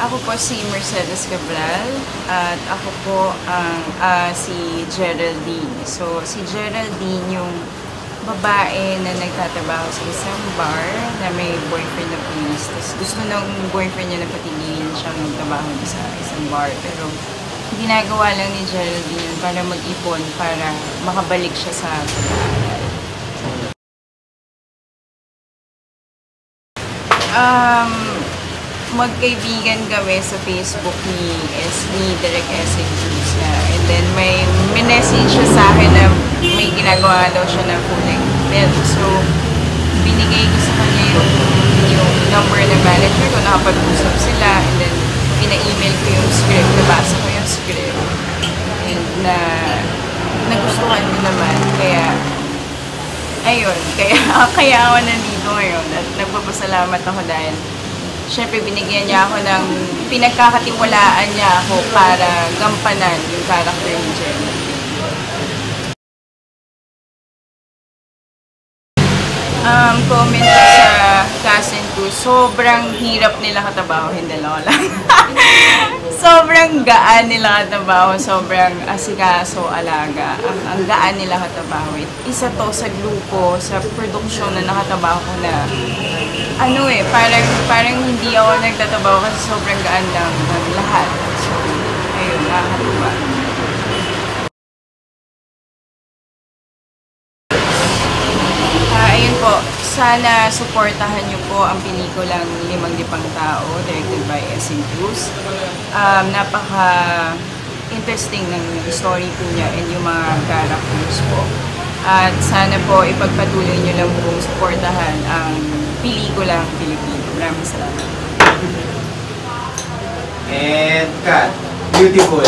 Ako po si Mercedes Cabral at ako po ang si Geraldine. So, si Geraldine yung babae na nagtatrabaho sa isang bar na may boyfriend na police. Tapos gusto ng boyfriend niya na patigilin siyang magtrabaho sa isang bar. Pero ginagawa lang ni Geraldine para mag-ipon para makabalik siya sa pag-aaral. Magkaibigan kami sa Facebook ni Direk Esing Cruz na. And then may message siya sa akin na may ginagawa daw siya na full-length film. So, binigay ko sa kanya yung number ng manager ko, nakapag-usap sila. And then, pina-email ko yung script, nabasa ko yung script. And nagustuhan ko naman. Kaya, ayun. Kaya ako nandito ngayon. At nagpapasalamat ako dahil siyempre, binigyan niya ako ng pinagkakatiwalaan niya ako para gampanan yung character ni Jenny. Comment sa cast and crew, sobrang hirap nila katabahuhin, dalawa lang. Sobrang gaan nila katabaho, sobrang asikaso, alaga. Ang gaan nila katabahuin. Isa to sa grupo, sa produksyon na nakatabaho ko na parang hindi ako nagtatabaho kasi sobrang gaan ng lahat. So, ayun, nakakatuwa. Ayun po, sana suportahan niyo po ang pelikulang Limang Lipang Tao, directed by Esing Cruz. Napaka-interesting ng story po niya and yung mga characters po. At sana po ipagpatuloy niyo lang po suportahan ang pelikulang Pilipino. Maraming salamat. And cut. Beautiful.